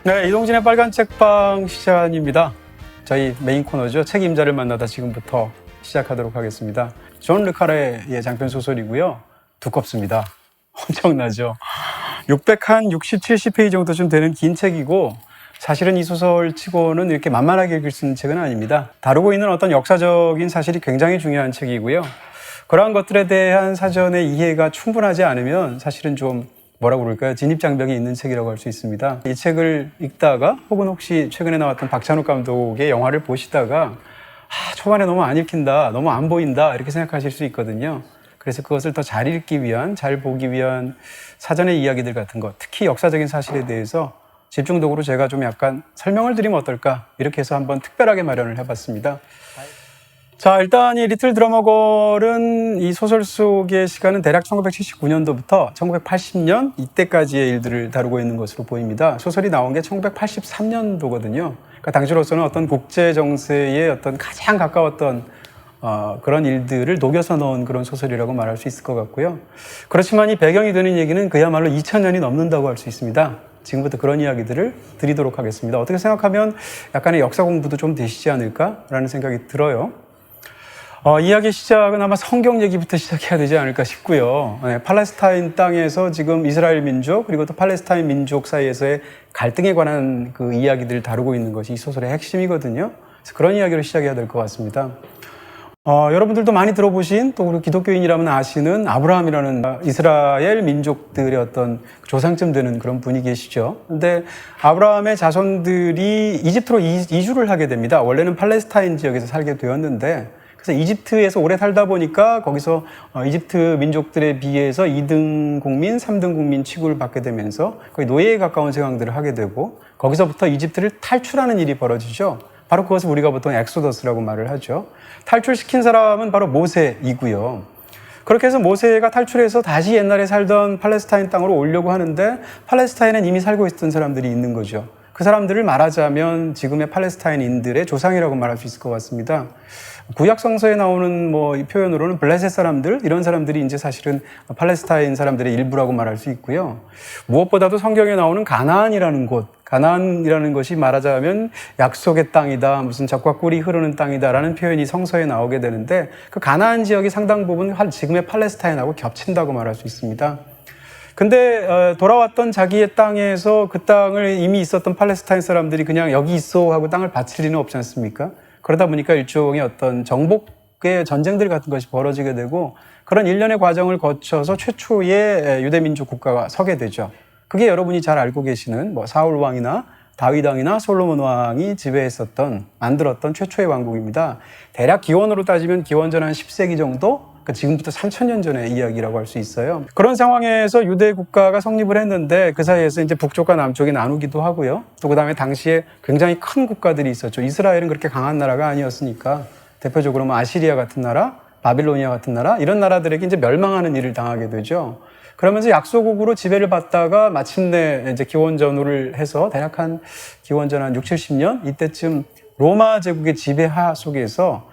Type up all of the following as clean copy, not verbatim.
네, 이동진의 빨간 책방 시간입니다. 저희 메인 코너죠. 책임자를 만나다 지금부터 시작하도록 하겠습니다. 존 르카레의 장편 소설이고요. 두껍습니다. 엄청나죠. 660, 70페이지 정도쯤 되는 긴 책이고 사실은 이 소설 치고는 이렇게 만만하게 읽을 수 있는 책은 아닙니다. 다루고 있는 어떤 역사적인 사실이 굉장히 중요한 책이고요. 그러한 것들에 대한 사전의 이해가 충분하지 않으면 사실은 좀 뭐라고 그럴까요? 진입장벽이 있는 책이라고 할 수 있습니다. 이 책을 읽다가 혹은 혹시 최근에 나왔던 박찬욱 감독의 영화를 보시다가 초반에 너무 안 읽힌다, 너무 안 보인다 이렇게 생각하실 수 있거든요. 그래서 그것을 더 잘 읽기 위한, 잘 보기 위한 사전의 이야기들 같은 것, 특히 역사적인 사실에 대해서 집중적으로 제가 좀 약간 설명을 드리면 어떨까 이렇게 해서 한번 특별하게 마련을 해봤습니다. 자, 일단 이 리틀 드러머걸은 이 소설 속의 시간은 대략 1979년도부터 1980년 이때까지의 일들을 다루고 있는 것으로 보입니다. 소설이 나온 게 1983년도거든요. 그러니까 당시로서는 어떤 국제 정세에 어떤 가장 가까웠던 그런 일들을 녹여서 넣은 그런 소설이라고 말할 수 있을 것 같고요. 그렇지만 이 배경이 되는 얘기는 그야말로 2000년이 넘는다고 할 수 있습니다. 지금부터 그런 이야기들을 드리도록 하겠습니다. 어떻게 생각하면 약간의 역사 공부도 좀 되시지 않을까라는 생각이 들어요. 이야기의 시작은 아마 성경 얘기부터 시작해야 되지 않을까 싶고요. 네, 팔레스타인 땅에서 지금 이스라엘 민족 그리고 또 팔레스타인 민족 사이에서의 갈등에 관한 그 이야기들을 다루고 있는 것이 이 소설의 핵심이거든요. 그래서 그런 이야기로 시작해야 될 것 같습니다. 여러분들도 많이 들어보신 또 우리 기독교인이라면 아시는 아브라함이라는 이스라엘 민족들의 어떤 조상쯤 되는 그런 분이 계시죠. 근데 아브라함의 자손들이 이집트로 이주를 하게 됩니다. 원래는 팔레스타인 지역에서 살게 되었는데 그래서 이집트에서 오래 살다 보니까 거기서 이집트 민족들에 비해서 2등 국민, 3등 국민 취급을 받게 되면서 거의 노예에 가까운 생활들을 하게 되고 거기서부터 이집트를 탈출하는 일이 벌어지죠. 바로 그것을 우리가 보통 엑소더스라고 말을 하죠. 탈출시킨 사람은 바로 모세이고요. 그렇게 해서 모세가 탈출해서 다시 옛날에 살던 팔레스타인 땅으로 오려고 하는데 팔레스타인엔 이미 살고 있었던 사람들이 있는 거죠. 그 사람들을 말하자면 지금의 팔레스타인인들의 조상이라고 말할 수 있을 것 같습니다. 구약 성서에 나오는 이 표현으로는 블레셋 사람들 이런 사람들이 이제 사실은 팔레스타인 사람들의 일부라고 말할 수 있고요. 무엇보다도 성경에 나오는 가나안이라는 곳, 가나안이라는 것이 말하자면 약속의 땅이다, 무슨 젖과 꿀이 흐르는 땅이다라는 표현이 성서에 나오게 되는데 그 가나안 지역이 상당 부분 지금의 팔레스타인하고 겹친다고 말할 수 있습니다. 근데 돌아왔던 자기의 땅에서 그 땅을 이미 있었던 팔레스타인 사람들이 그냥 여기 있어 하고 땅을 바칠 리는 없지 않습니까? 그러다 보니까 일종의 어떤 정복의 전쟁들 같은 것이 벌어지게 되고 그런 일련의 과정을 거쳐서 최초의 유대민족 국가가 서게 되죠. 그게 여러분이 잘 알고 계시는 사울 왕이나 다윗 왕이나 솔로몬 왕이 지배했었던 만들었던 최초의 왕국입니다. 대략 기원으로 따지면 기원전 한 10세기 정도? 그러니까 지금부터 3000년 전의 이야기라고 할 수 있어요. 그런 상황에서 유대 국가가 성립을 했는데 그 사이에서 이제 북쪽과 남쪽이 나누기도 하고요. 또 그다음에 당시에 굉장히 큰 국가들이 있었죠. 이스라엘은 그렇게 강한 나라가 아니었으니까 대표적으로 아시리아 같은 나라, 바빌로니아 같은 나라 이런 나라들에게 이제 멸망하는 일을 당하게 되죠. 그러면서 약소국으로 지배를 받다가 마침내 이제 기원전후를 해서 대략 한 기원전 한 6, 70년 이때쯤 로마 제국의 지배하 속에서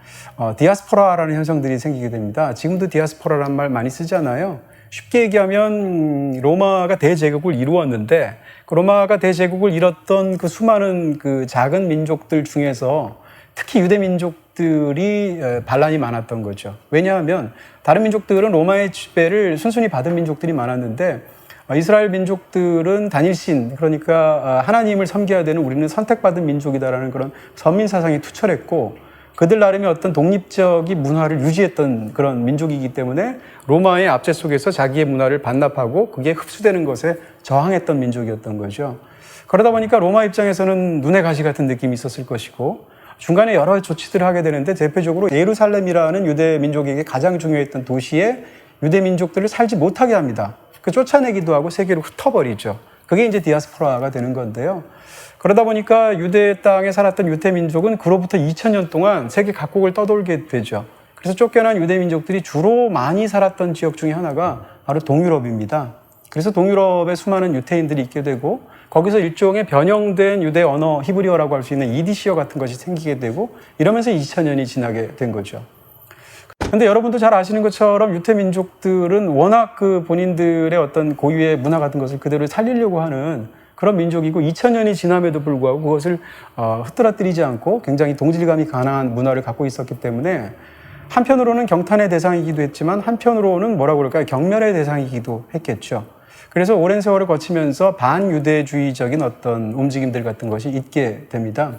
디아스포라라는 현상들이 생기게 됩니다. 지금도 디아스포라라는 말 많이 쓰잖아요. 쉽게 얘기하면 로마가 대제국을 이루었는데 그 로마가 대제국을 이뤘던 그 수많은 그 작은 민족들 중에서 특히 유대 민족들이 반란이 많았던 거죠. 왜냐하면 다른 민족들은 로마의 지배를 순순히 받은 민족들이 많았는데 이스라엘 민족들은 단일신, 그러니까 하나님을 섬겨야 되는 우리는 선택받은 민족이다라는 그런 선민 사상이 투철했고 그들 나름의 어떤 독립적인 문화를 유지했던 그런 민족이기 때문에 로마의 압제 속에서 자기의 문화를 반납하고 그게 흡수되는 것에 저항했던 민족이었던 거죠. 그러다 보니까 로마 입장에서는 눈의 가시 같은 느낌이 있었을 것이고 중간에 여러 조치들을 하게 되는데 대표적으로 예루살렘이라는 유대 민족에게 가장 중요했던 도시에 유대 민족들을 살지 못하게 합니다. 그 쫓아내기도 하고 세계로 흩어버리죠. 그게 이제 디아스포라가 되는 건데요. 그러다 보니까 유대 땅에 살았던 유대 민족은 그로부터 2000년 동안 세계 각국을 떠돌게 되죠. 그래서 쫓겨난 유대 민족들이 주로 많이 살았던 지역 중에 하나가 바로 동유럽입니다. 그래서 동유럽에 수많은 유태인들이 있게 되고 거기서 일종의 변형된 유대 언어 히브리어라고 할 수 있는 이디시어 같은 것이 생기게 되고 이러면서 2000년이 지나게 된 거죠. 근데 여러분도 잘 아시는 것처럼 유태 민족들은 워낙 그 본인들의 어떤 고유의 문화 같은 것을 그대로 살리려고 하는 그런 민족이고 2000년이 지남에도 불구하고 그것을 흐트러뜨리지 않고 굉장히 동질감이 강한 문화를 갖고 있었기 때문에 한편으로는 경탄의 대상이기도 했지만 한편으로는 뭐라고 그럴까요? 경멸의 대상이기도 했겠죠. 그래서 오랜 세월을 거치면서 반유대주의적인 어떤 움직임들 같은 것이 있게 됩니다.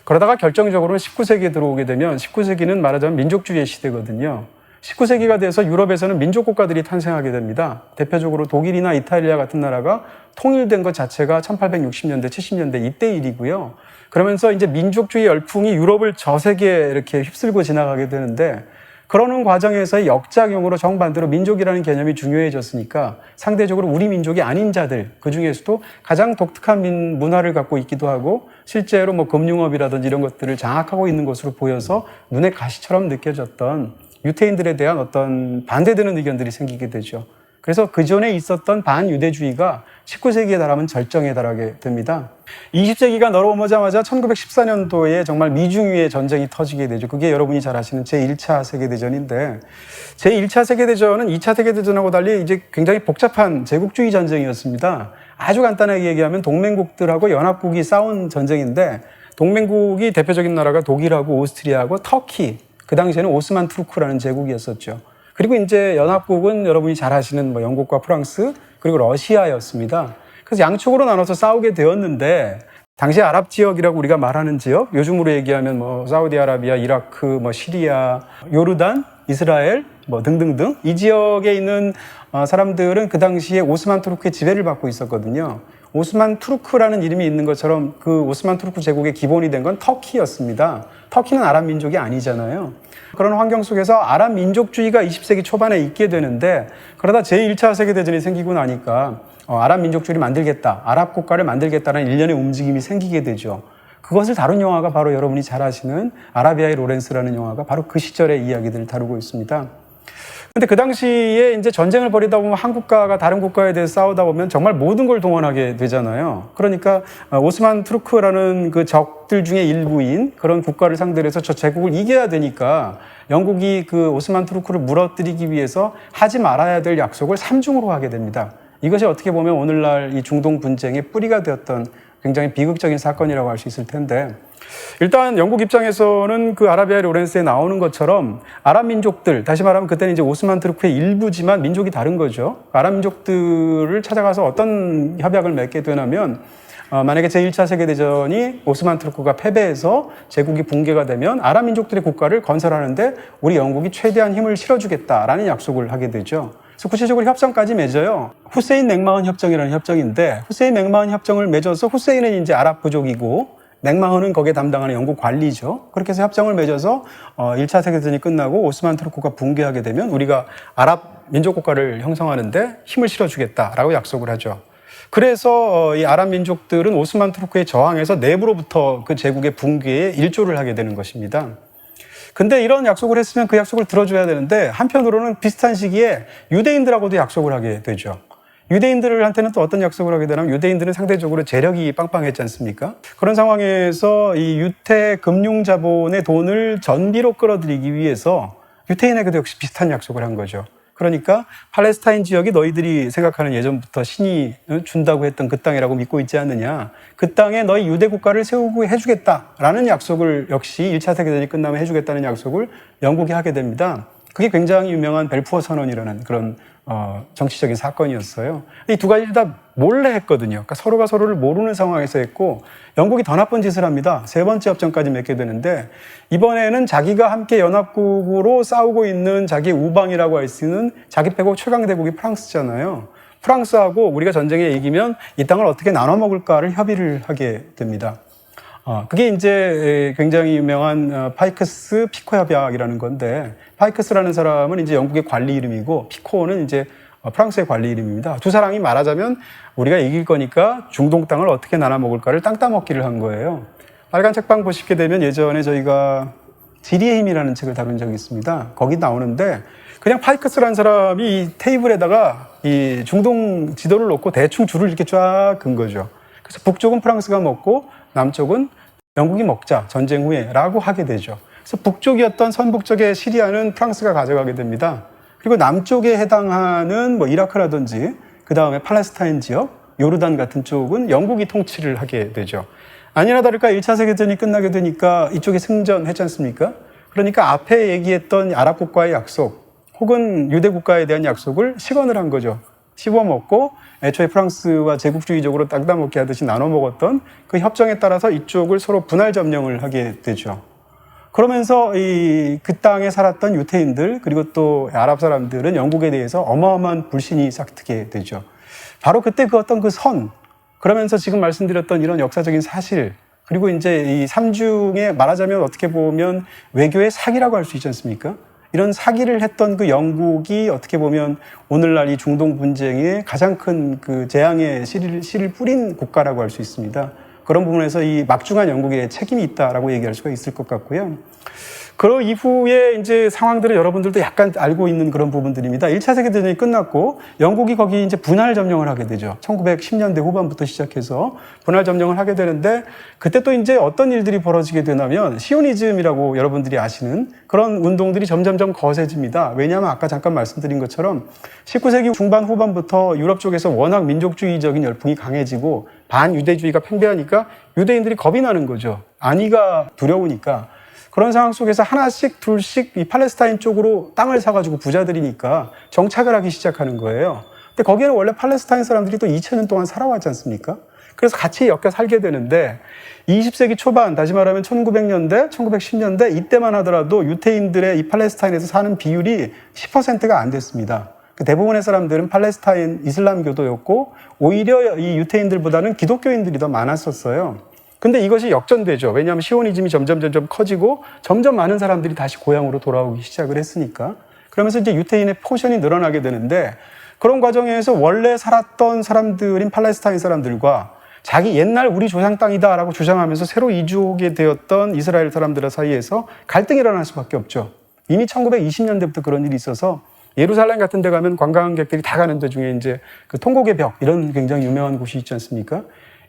그러다가 결정적으로는 19세기에 들어오게 되면 19세기는 말하자면 민족주의의 시대거든요. 19세기가 돼서 유럽에서는 민족 국가들이 탄생하게 됩니다. 대표적으로 독일이나 이탈리아 같은 나라가 통일된 것 자체가 1860년대, 70년대 이때 일이고요. 그러면서 이제 민족주의 열풍이 유럽을 저세기에 이렇게 휩쓸고 지나가게 되는데 그러는 과정에서의 역작용으로 정반대로 민족이라는 개념이 중요해졌으니까 상대적으로 우리 민족이 아닌 자들, 그 중에서도 가장 독특한 문화를 갖고 있기도 하고 실제로 뭐 금융업이라든지 이런 것들을 장악하고 있는 것으로 보여서 눈에 가시처럼 느껴졌던 유태인들에 대한 어떤 반대되는 의견들이 생기게 되죠. 그래서 그 전에 있었던 반유대주의가 19세기에 달하면 절정에 달하게 됩니다. 20세기가 넘어자마자 1914년도에 정말 미중위의 전쟁이 터지게 되죠. 그게 여러분이 잘 아시는 제1차 세계대전인데 제1차 세계대전은 2차 세계대전하고 달리 이제 굉장히 복잡한 제국주의 전쟁이었습니다. 아주 간단하게 얘기하면 동맹국들하고 연합국이 싸운 전쟁인데 동맹국이 대표적인 나라가 독일하고 오스트리아하고 터키, 그 당시에는 오스만 투르크라는 제국이었었죠. 그리고 이제 연합국은 여러분이 잘 아시는 뭐 영국과 프랑스 그리고 러시아였습니다. 그래서 양쪽으로 나눠서 싸우게 되었는데 당시 아랍 지역이라고 우리가 말하는 지역, 요즘으로 얘기하면 뭐 사우디아라비아, 이라크, 뭐 시리아, 요르단, 이스라엘 뭐 등등등 이 지역에 있는 사람들은 그 당시에 오스만 투르크의 지배를 받고 있었거든요. 오스만 투르크라는 이름이 있는 것처럼 그 오스만 투르크 제국의 기본이 된 건 터키였습니다. 터키는 아랍 민족이 아니잖아요. 그런 환경 속에서 아랍 민족주의가 20세기 초반에 있게 되는데 그러다 제1차 세계대전이 생기고 나니까 아랍 민족주의를 만들겠다, 아랍 국가를 만들겠다는 일련의 움직임이 생기게 되죠. 그것을 다룬 영화가 바로 여러분이 잘 아시는 아라비아의 로렌스라는 영화가 바로 그 시절의 이야기들을 다루고 있습니다. 근데 그 당시에 이제 전쟁을 벌이다 보면 한 국가가 다른 국가에 대해서 싸우다 보면 정말 모든 걸 동원하게 되잖아요. 그러니까 오스만 투르크라는 그 적들 중에 일부인 그런 국가를 상대로 해서 저 제국을 이겨야 되니까 영국이 그 오스만 투르크를 무너뜨리기 위해서 하지 말아야 될 약속을 삼중으로 하게 됩니다. 이것이 어떻게 보면 오늘날 이 중동 분쟁의 뿌리가 되었던 굉장히 비극적인 사건이라고 할 수 있을 텐데 일단 영국 입장에서는 그 아라비아의 로렌스에 나오는 것처럼 아랍 민족들, 다시 말하면 그때는 이제 오스만 투르크의 일부지만 민족이 다른 거죠. 아랍 민족들을 찾아가서 어떤 협약을 맺게 되냐면 만약에 제1차 세계대전이 오스만 투르크가 패배해서 제국이 붕괴가 되면 아랍 민족들의 국가를 건설하는데 우리 영국이 최대한 힘을 실어주겠다라는 약속을 하게 되죠. 그래서 구체적으로 협정까지 맺어요. 후세인 맥마흔 협정이라는 협정인데 후세인 맥마흔 협정을 맺어서 후세인은 이제 아랍 부족이고 맥마흔은 거기에 담당하는 영국 관리죠. 그렇게 해서 협정을 맺어서 1차 세계대전이 끝나고 오스만 투르크가 붕괴하게 되면 우리가 아랍 민족국가를 형성하는데 힘을 실어주겠다라고 약속을 하죠. 그래서 이 아랍 민족들은 오스만 투르크에 저항해서 내부로부터 그 제국의 붕괴에 일조를 하게 되는 것입니다. 근데 이런 약속을 했으면 그 약속을 들어줘야 되는데 한편으로는 비슷한 시기에 유대인들하고도 약속을 하게 되죠. 유대인들한테는 또 어떤 약속을 하게 되냐면 유대인들은 상대적으로 재력이 빵빵했지 않습니까? 그런 상황에서 이 유태 금융 자본의 돈을 전비로 끌어들이기 위해서 유태인에게도 역시 비슷한 약속을 한 거죠. 그러니까 팔레스타인 지역이 너희들이 생각하는 예전부터 신이 준다고 했던 그 땅이라고 믿고 있지 않느냐. 그 땅에 너희 유대 국가를 세우고 해주겠다라는 약속을 역시 1차 세계대전이 끝나면 해주겠다는 약속을 영국이 하게 됩니다. 그게 굉장히 유명한 벨푸어 선언이라는 그런 정치적인 사건이었어요. 이 두 가지를 다 몰래 했거든요. 그러니까 서로가 서로를 모르는 상황에서 했고 영국이 더 나쁜 짓을 합니다. 세 번째 협정까지 맺게 되는데 이번에는 자기가 함께 연합국으로 싸우고 있는 자기 우방이라고 할 수 있는 자기 빼고 최강 대국이 프랑스잖아요. 프랑스하고 우리가 전쟁에 이기면 이 땅을 어떻게 나눠 먹을까를 협의를 하게 됩니다. 그게 이제 굉장히 유명한 파이크스 피코 협약이라는 건데 파이크스라는 사람은 이제 영국의 관리 이름이고 피코는 이제 프랑스의 관리 이름입니다. 두 사람이 말하자면 우리가 이길 거니까 중동 땅을 어떻게 나눠 먹을까를 땅 따먹기를 한 거예요. 빨간 책방 보시게 되면 예전에 저희가 지리의 힘이라는 책을 다룬 적이 있습니다. 거기 나오는데 그냥 파이크스라는 사람이 이 테이블에다가 이 중동 지도를 놓고 대충 줄을 이렇게 쫙 긋은 거죠. 그래서 북쪽은 프랑스가 먹고 남쪽은 영국이 먹자 전쟁 후에 라고 하게 되죠. 그래서 북쪽이었던 선북쪽의 시리아는 프랑스가 가져가게 됩니다. 그리고 남쪽에 해당하는 뭐 이라크라든지 그 다음에 팔레스타인 지역 요르단 같은 쪽은 영국이 통치를 하게 되죠. 아니나 다를까 1차 세계대전이 끝나게 되니까 이쪽에 승전했지 않습니까? 그러니까 앞에 얘기했던 아랍 국가의 약속 혹은 유대 국가에 대한 약속을 시건을 한 거죠. 씹어먹고 애초에 프랑스와 제국주의적으로 땅따먹기 하듯이 나눠 먹었던 그 협정에 따라서 이쪽을 서로 분할 점령을 하게 되죠. 그러면서 그 땅에 살았던 유태인들 그리고 또 아랍 사람들은 영국에 대해서 어마어마한 불신이 싹트게 되죠. 바로 그때 그 어떤 그 선, 그러면서 지금 말씀드렸던 이런 역사적인 사실, 그리고 이제 이 삼중에 말하자면 어떻게 보면 외교의 사기라고 할 수 있지 않습니까? 이런 사기를 했던 그 영국이 어떻게 보면 오늘날 이 중동 분쟁에 가장 큰 그 재앙의 씨를 뿌린 국가라고 할 수 있습니다. 그런 부분에서 이 막중한 영국에 책임이 있다라고 얘기할 수가 있을 것 같고요. 그 이후에 이제 상황들을 여러분들도 약간 알고 있는 그런 부분들입니다. 1차 세계대전이 끝났고 영국이 거기 이제 분할 점령을 하게 되죠. 1910년대 후반부터 시작해서 분할 점령을 하게 되는데 그때 또 이제 어떤 일들이 벌어지게 되냐면 시오니즘이라고 여러분들이 아시는 그런 운동들이 점점점 거세집니다. 왜냐하면 아까 잠깐 말씀드린 것처럼 19세기 중반 후반부터 유럽 쪽에서 워낙 민족주의적인 열풍이 강해지고 반유대주의가 팽배하니까 유대인들이 겁이 나는 거죠. 안위가 두려우니까. 그런 상황 속에서 하나씩 둘씩 이 팔레스타인 쪽으로 땅을 사가지고 부자들이니까 정착을 하기 시작하는 거예요. 근데 거기에는 원래 팔레스타인 사람들이 또 2000년 동안 살아왔지 않습니까? 그래서 같이 엮여 살게 되는데 20세기 초반, 다시 말하면 1900년대, 1910년대 이때만 하더라도 유태인들의 이 팔레스타인에서 사는 비율이 10%가 안 됐습니다. 대부분의 사람들은 팔레스타인 이슬람교도였고 오히려 이 유태인들보다는 기독교인들이 더 많았었어요. 근데 이것이 역전되죠. 왜냐하면 시오니즘이 점점 커지고 점점 많은 사람들이 다시 고향으로 돌아오기 시작을 했으니까. 그러면서 이제 유태인의 포션이 늘어나게 되는데 그런 과정에서 원래 살았던 사람들인 팔레스타인 사람들과 자기 옛날 우리 조상 땅이다라고 주장하면서 새로 이주하게 되었던 이스라엘 사람들 사이에서 갈등이 일어날 수밖에 없죠. 이미 1920년대부터 그런 일이 있어서 예루살렘 같은 데 가면 관광객들이 다 가는 데 중에 이제 그 통곡의 벽 이런 굉장히 유명한 곳이 있지 않습니까?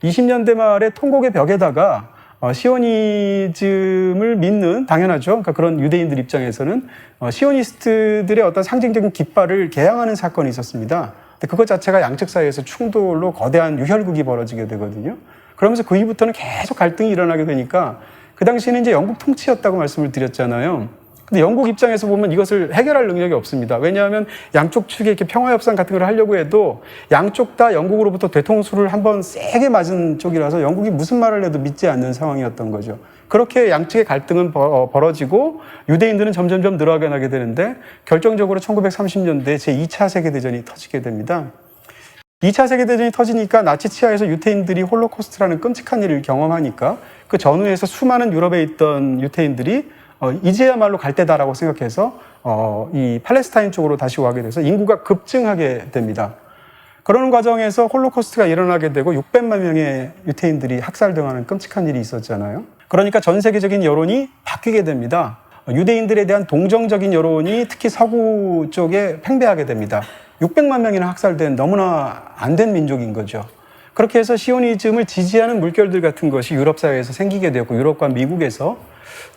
20년대 말에 통곡의 벽에다가 시오니즘을 믿는, 당연하죠. 그러니까 그런 유대인들 입장에서는 시오니스트들의 어떤 상징적인 깃발을 개양하는 사건이 있었습니다. 근데 그것 자체가 양측 사이에서 충돌로 거대한 유혈극이 벌어지게 되거든요. 그러면서 그 이후부터는 계속 갈등이 일어나게 되니까 그 당시에는 이제 영국 통치였다고 말씀을 드렸잖아요. 근데 영국 입장에서 보면 이것을 해결할 능력이 없습니다. 왜냐하면 양쪽 측에 이렇게 평화협상 같은 걸 하려고 해도 양쪽 다 영국으로부터 뒤통수를 한번 세게 맞은 쪽이라서 영국이 무슨 말을 해도 믿지 않는 상황이었던 거죠. 그렇게 양측의 갈등은 벌어지고 유대인들은 점점점 늘어나게 되는데 결정적으로 1930년대 제2차 세계대전이 터지게 됩니다. 2차 세계대전이 터지니까 나치 치하에서 유태인들이 홀로코스트라는 끔찍한 일을 경험하니까 그 전후에서 수많은 유럽에 있던 유태인들이 이제야말로 갈 때다라고 생각해서 이 팔레스타인 쪽으로 다시 오게 돼서 인구가 급증하게 됩니다. 그러는 과정에서 홀로코스트가 일어나게 되고 600만 명의 유태인들이 학살당하는 끔찍한 일이 있었잖아요. 그러니까 전 세계적인 여론이 바뀌게 됩니다. 유대인들에 대한 동정적인 여론이 특히 서구 쪽에 팽배하게 됩니다. 600만 명이나 학살된 너무나 안 된 민족인 거죠. 그렇게 해서 시오니즘을 지지하는 물결들 같은 것이 유럽 사회에서 생기게 되었고 유럽과 미국에서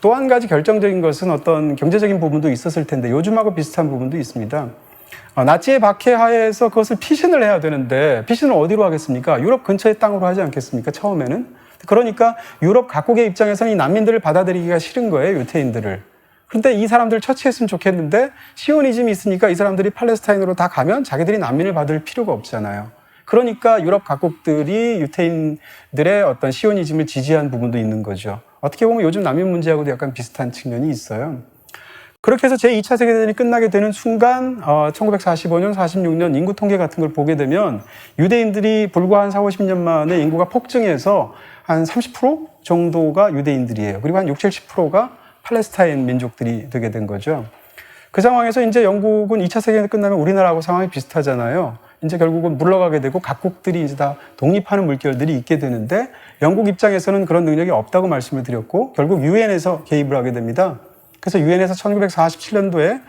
또 한 가지 결정적인 것은 어떤 경제적인 부분도 있었을 텐데 요즘하고 비슷한 부분도 있습니다. 나치의 박해하에서 그것을 피신을 해야 되는데 피신을 어디로 하겠습니까? 유럽 근처의 땅으로 하지 않겠습니까? 처음에는. 그러니까 유럽 각국의 입장에서는 이 난민들을 받아들이기가 싫은 거예요. 유태인들을. 그런데 이 사람들을 처치했으면 좋겠는데 시오니즘이 있으니까 이 사람들이 팔레스타인으로 다 가면 자기들이 난민을 받을 필요가 없잖아요. 그러니까 유럽 각국들이 유태인들의 어떤 시오니즘을 지지한 부분도 있는 거죠. 어떻게 보면 요즘 난민 문제하고도 약간 비슷한 측면이 있어요. 그렇게 해서 제2차 세계대전이 끝나게 되는 순간 1945년, 46년 인구 통계 같은 걸 보게 되면 유대인들이 불과 한 40, 50년 만에 인구가 폭증해서 한 30% 정도가 유대인들이에요. 그리고 한 60, 70%가 팔레스타인 민족들이 되게 된 거죠. 그 상황에서 이제 영국은 2차 세계대전이 끝나면 우리나라하고 상황이 비슷하잖아요. 이제 결국은 물러가게 되고 각국들이 이제 다 독립하는 물결들이 있게 되는데 영국 입장에서는 그런 능력이 없다고 말씀을 드렸고 결국 유엔에서 개입을 하게 됩니다. 그래서 유엔에서 1947년도에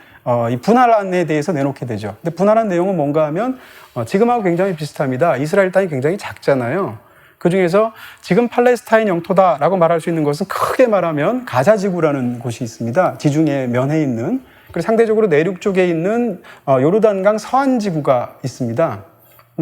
이 분할안에 대해서 내놓게 되죠. 근데 분할안 내용은 뭔가 하면 지금하고 굉장히 비슷합니다. 이스라엘 땅이 굉장히 작잖아요. 그중에서 지금 팔레스타인 영토다라고 말할 수 있는 것은 크게 말하면 가자지구라는 곳이 있습니다. 지중해 면에 있는. 그리고 상대적으로 내륙 쪽에 있는 요르단강 서안지구가 있습니다.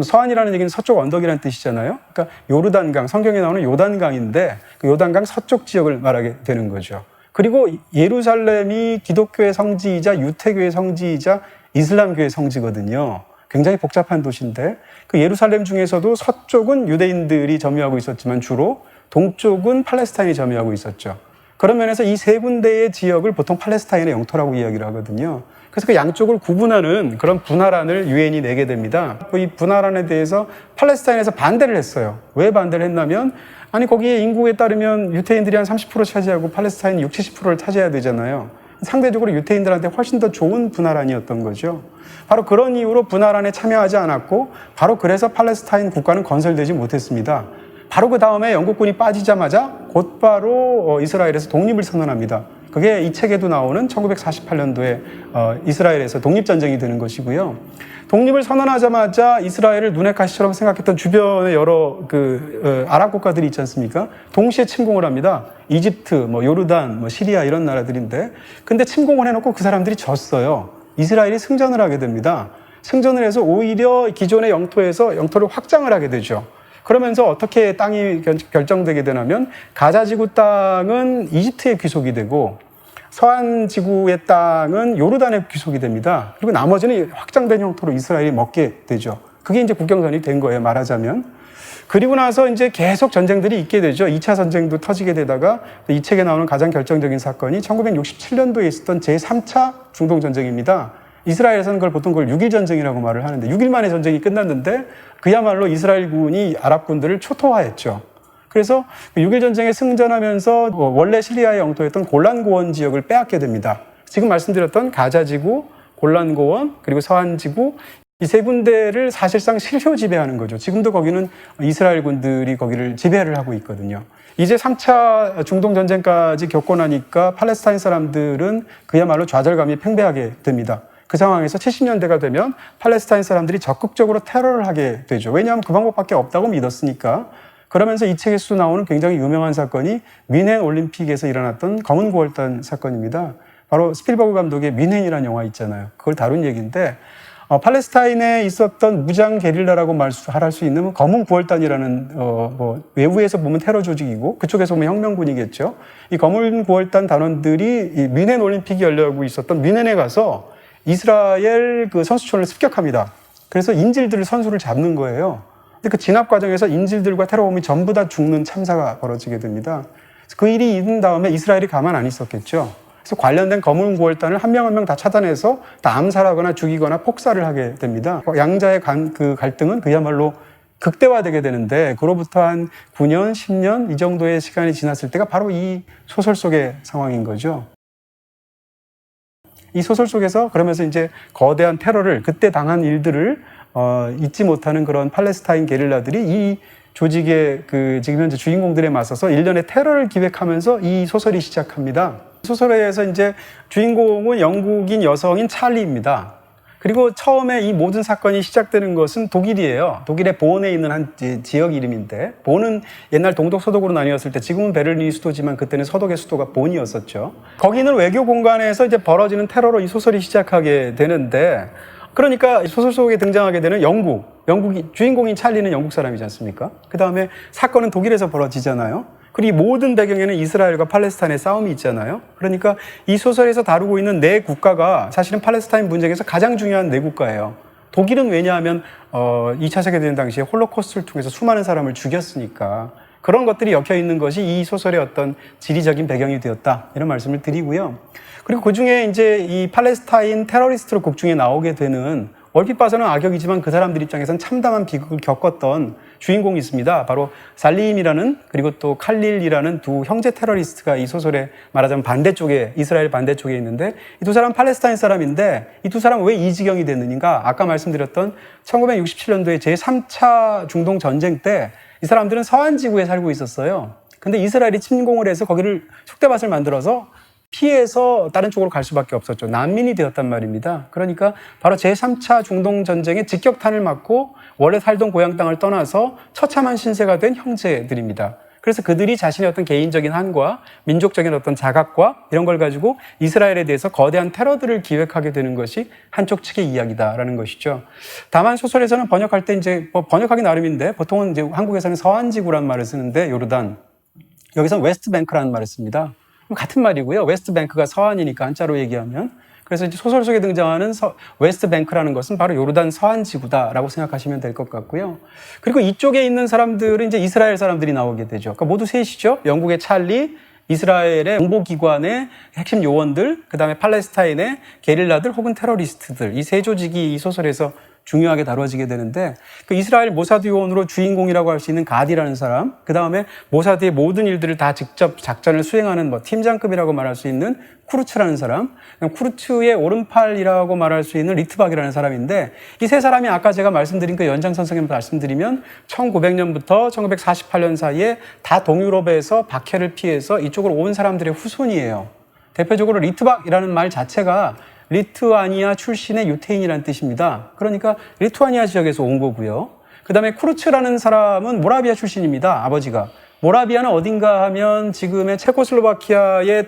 서안이라는 얘기는 서쪽 언덕이라는 뜻이잖아요. 그러니까 요르단강, 성경에 나오는 요단강인데 그 요단강 서쪽 지역을 말하게 되는 거죠. 그리고 예루살렘이 기독교의 성지이자 유태교의 성지이자 이슬람교의 성지거든요. 굉장히 복잡한 도시인데 그 예루살렘 중에서도 서쪽은 유대인들이 점유하고 있었지만 주로 동쪽은 팔레스타인이 점유하고 있었죠. 그런 면에서 이 세 군데의 지역을 보통 팔레스타인의 영토라고 이야기를 하거든요. 그래서 그 양쪽을 구분하는 그런 분할안을 유엔이 내게 됩니다. 이 분할안에 대해서 팔레스타인에서 반대를 했어요. 왜 반대를 했냐면 아니 거기에 인구에 따르면 유태인들이 한 30% 차지하고 팔레스타인이 60, 70%를 차지해야 되잖아요. 상대적으로 유태인들한테 훨씬 더 좋은 분할안이었던 거죠. 바로 그런 이유로 분할안에 참여하지 않았고 바로 그래서 팔레스타인 국가는 건설되지 못했습니다. 바로 그 다음에 영국군이 빠지자마자 곧바로 이스라엘에서 독립을 선언합니다. 그게 이 책에도 나오는 1948년도에 이스라엘에서 독립전쟁이 되는 것이고요. 독립을 선언하자마자 이스라엘을 눈의 가시처럼 생각했던 주변의 여러 아랍 국가들이 있지 않습니까? 동시에 침공을 합니다. 이집트, 요르단, 시리아 이런 나라들인데 근데 침공을 해놓고 그 사람들이 졌어요. 이스라엘이 승전을 하게 됩니다. 승전을 해서 오히려 기존의 영토에서 영토를 확장을 하게 되죠. 그러면서 어떻게 땅이 결정되게 되냐면 가자지구 땅은 이집트의 귀속이 되고 서한 지구의 땅은 요르단의 귀속이 됩니다. 그리고 나머지는 확장된 형태로 이스라엘이 먹게 되죠. 그게 이제 국경선이 된 거예요, 말하자면. 그리고 나서 이제 계속 전쟁들이 있게 되죠. 2차 전쟁도 터지게 되다가 이 책에 나오는 가장 결정적인 사건이 1967년도에 있었던 제3차 중동전쟁입니다. 이스라엘에서는 그걸 6일 전쟁이라고 말을 하는데 6일 만에 전쟁이 끝났는데 그야말로 이스라엘군이 아랍군들을 초토화했죠. 그래서 6일 전쟁에 승전하면서 원래 시리아의 영토였던 골란고원 지역을 빼앗게 됩니다. 지금 말씀드렸던 가자지구, 골란고원, 그리고 서한지구 이 세 군데를 사실상 실효 지배하는 거죠. 지금도 거기는 이스라엘 군들이 거기를 지배를 하고 있거든요. 이제 3차 중동전쟁까지 겪고 나니까 팔레스타인 사람들은 그야말로 좌절감이 팽배하게 됩니다. 그 상황에서 70년대가 되면 팔레스타인 사람들이 적극적으로 테러를 하게 되죠. 왜냐하면 그 방법밖에 없다고 믿었으니까. 그러면서 이 책에서 나오는 굉장히 유명한 사건이 뮌헨 올림픽에서 일어났던 검은 9월달 사건입니다. 바로 스필버그 감독의 뮌헨이라는 영화 있잖아요. 그걸 다룬 얘기인데 팔레스타인에 있었던 무장 게릴라라고 말할 수 있는 검은 9월단이라는 외부에서 보면 테러 조직이고 그쪽에서 보면 혁명군이겠죠. 이 검은 9월단 단원들이 이 뮌헨 올림픽이 열리고 있었던 뮌헨에 가서 이스라엘 그 선수촌을 습격합니다. 그래서 인질들을 선수를 잡는 거예요. 근데 그 진압 과정에서 인질들과 테러범이 전부 다 죽는 참사가 벌어지게 됩니다. 그 일이 있은 다음에 이스라엘이 가만 안 있었겠죠. 그래서 관련된 검은 9월단을 한 명 한 명 다 차단해서 다 암살하거나 죽이거나 폭살을 하게 됩니다. 양자의 그 갈등은 그야말로 극대화되게 되는데 그로부터 한 9년, 10년 이 정도의 시간이 지났을 때가 바로 이 소설 속의 상황인 거죠. 이 소설 속에서 그러면서 이제 거대한 테러를 그때 당한 일들을 잊지 못하는 그런 팔레스타인 게릴라들이 이 조직의 지금 현재 주인공들에 맞서서 일련의 테러를 기획하면서 이 소설이 시작합니다. 소설에서 이제 주인공은 영국인 여성인 찰리입니다. 그리고 처음에 이 모든 사건이 시작되는 것은 독일이에요. 독일의 본에 있는 한 지역 이름인데 본은 옛날 동독 서독으로 나뉘었을 때 지금은 베를린이 수도지만 그때는 서독의 수도가 본이었었죠. 거기는 외교 공간에서 이제 벌어지는 테러로 이 소설이 시작하게 되는데 그러니까 소설 속에 등장하게 되는 영국이 주인공인 찰리는 영국 사람이지 않습니까? 그 다음에 사건은 독일에서 벌어지잖아요. 그리고 이 모든 배경에는 이스라엘과 팔레스타인의 싸움이 있잖아요. 그러니까 이 소설에서 다루고 있는 네 국가가 사실은 팔레스타인 분쟁에서 가장 중요한 네 국가예요. 독일은 왜냐하면 2차 세계대전 당시에 홀로코스트를 통해서 수많은 사람을 죽였으니까 그런 것들이 엮여 있는 것이 이 소설의 어떤 지리적인 배경이 되었다 이런 말씀을 드리고요. 그리고 그 중에 이제 이 팔레스타인 테러리스트로 곡 중에 나오게 되는 얼핏 봐서는 악역이지만 그 사람들 입장에서는 참담한 비극을 겪었던 주인공이 있습니다. 바로 살림이라는 그리고 또 칼릴이라는 두 형제 테러리스트가 이 소설에 말하자면 반대쪽에 이스라엘 반대쪽에 있는데 이 두 사람은 팔레스타인 사람인데 이 두 사람은 왜 이 지경이 됐느냐 아까 말씀드렸던 1967년도에 제3차 중동 전쟁 때 이 사람들은 서한 지구에 살고 있었어요. 근데 이스라엘이 침공을 해서 거기를 쑥대밭을 만들어서 피해서 다른 쪽으로 갈 수밖에 없었죠. 난민이 되었단 말입니다. 그러니까 바로 제3차 중동전쟁의 직격탄을 맞고 원래 살던 고향 땅을 떠나서 처참한 신세가 된 형제들입니다. 그래서 그들이 자신의 어떤 개인적인 한과 민족적인 어떤 자각과 이런 걸 가지고 이스라엘에 대해서 거대한 테러들을 기획하게 되는 것이 한쪽 측의 이야기다라는 것이죠. 다만 소설에서는 번역할 때 이제 번역하기 나름인데 보통은 이제 한국에서는 서한지구라는 말을 쓰는데 요르단, 여기서는 웨스트뱅크라는 말을 씁니다. 같은 말이고요. 웨스트뱅크가 서한이니까 한자로 얘기하면. 그래서 이제 소설 속에 등장하는 웨스트뱅크라는 것은 바로 요르단 서한 지구다라고 생각하시면 될 것 같고요. 그리고 이쪽에 있는 사람들은 이제 이스라엘 사람들이 나오게 되죠. 그러니까 모두 셋이죠. 영국의 찰리, 이스라엘의 정보기관의 핵심 요원들, 그 다음에 팔레스타인의 게릴라들 혹은 테러리스트들, 이 세 조직이 이 소설에서 중요하게 다뤄지게 되는데, 그 이스라엘 모사드 요원으로 주인공이라고 할 수 있는 가디라는 사람, 그 다음에 모사드의 모든 일들을 다 직접 작전을 수행하는 팀장급이라고 말할 수 있는 쿠르츠라는 사람, 쿠르츠의 오른팔이라고 말할 수 있는 리트박이라는 사람인데, 이 세 사람이 아까 제가 말씀드린 그 연장선상에 말씀드리면 1900년부터 1948년 사이에 다 동유럽에서 박해를 피해서 이쪽으로 온 사람들의 후손이에요. 대표적으로 리트박이라는 말 자체가 리투아니아 출신의 유태인이라는 뜻입니다. 그러니까 리투아니아 지역에서 온 거고요. 그 다음에 쿠르츠라는 사람은 모라비아 출신입니다. 아버지가. 모라비아는 어딘가 하면 지금의 체코슬로바키아의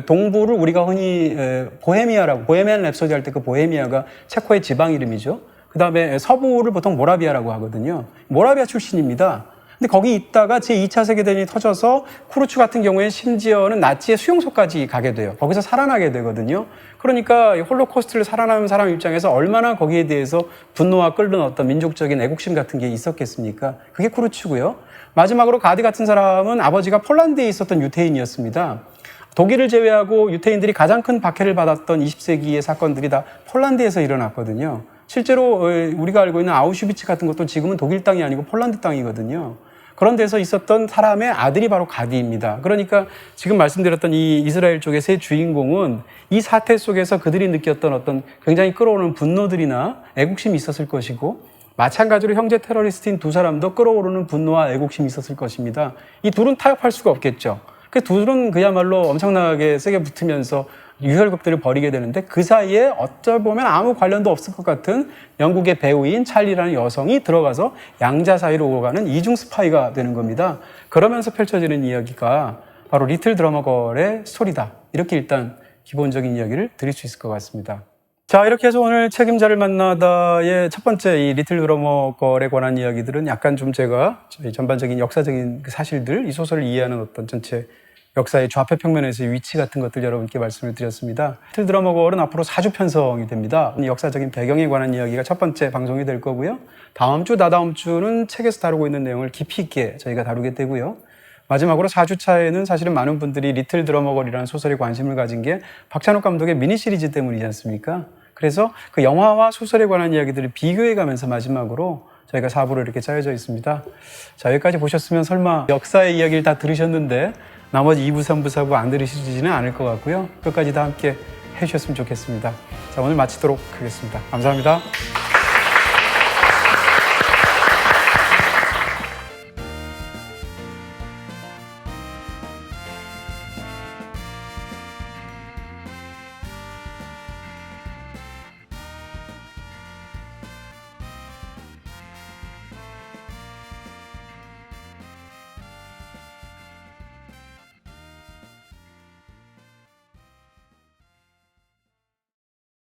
동부를 우리가 흔히 보헤미아라고, 보헤미안 랩소디 할 때 그 보헤미아가 체코의 지방 이름이죠. 그 다음에 서부를 보통 모라비아라고 하거든요. 모라비아 출신입니다. 근데 거기 있다가 제2차 세계대전이 터져서 쿠르츠 같은 경우에 심지어는 나치의 수용소까지 가게 돼요. 거기서 살아나게 되거든요. 그러니까 홀로코스트를 살아남은 사람 입장에서 얼마나 거기에 대해서 분노와 끓는 어떤 민족적인 애국심 같은 게 있었겠습니까? 그게 쿠르츠고요. 마지막으로 가디 같은 사람은 아버지가 폴란드에 있었던 유태인이었습니다. 독일을 제외하고 유태인들이 가장 큰 박해를 받았던 20세기의 사건들이 다 폴란드에서 일어났거든요. 실제로 우리가 알고 있는 아우슈비츠 같은 것도 지금은 독일 땅이 아니고 폴란드 땅이거든요. 그런 데서 있었던 사람의 아들이 바로 가디입니다. 그러니까 지금 말씀드렸던 이 이스라엘 쪽의 세 주인공은 이 사태 속에서 그들이 느꼈던 어떤 굉장히 끌어오르는 분노들이나 애국심이 있었을 것이고, 마찬가지로 형제 테러리스트인 두 사람도 끌어오르는 분노와 애국심이 있었을 것입니다. 이 둘은 타협할 수가 없겠죠. 그 둘은 그야말로 엄청나게 세게 붙으면서 유혈극들을 벌이게 되는데, 그 사이에 어쩌보면 아무 관련도 없을 것 같은 영국의 배우인 찰리라는 여성이 들어가서 양자 사이로 오가는 이중 스파이가 되는 겁니다. 그러면서 펼쳐지는 이야기가 바로 리틀 드러머걸의 스토리다. 이렇게 일단 기본적인 이야기를 드릴 수 있을 것 같습니다. 자, 이렇게 해서 오늘 책임자를 만나다의 첫 번째 이 리틀 드러머걸에 관한 이야기들은 약간 좀 제가 저희 전반적인 역사적인 사실들, 이 소설을 이해하는 어떤 전체 역사의 좌표 평면에서의 위치 같은 것들 여러분께 말씀을 드렸습니다. 리틀 드러머걸은 앞으로 4주 편성이 됩니다. 역사적인 배경에 관한 이야기가 첫 번째 방송이 될 거고요. 다음 주, 다다음 주는 책에서 다루고 있는 내용을 깊이 있게 저희가 다루게 되고요. 마지막으로 4주차에는 사실은 많은 분들이 리틀 드러머걸이라는 소설에 관심을 가진 게 박찬욱 감독의 미니 시리즈 때문이지 않습니까? 그래서 그 영화와 소설에 관한 이야기들을 비교해 가면서 마지막으로 저희가 4부로 이렇게 짜여져 있습니다. 자, 여기까지 보셨으면 설마 역사의 이야기를 다 들으셨는데 나머지 2부, 3부, 4부 안 들으시지는 않을 것 같고요. 끝까지 다 함께 해주셨으면 좋겠습니다. 자, 오늘 마치도록 하겠습니다. 감사합니다.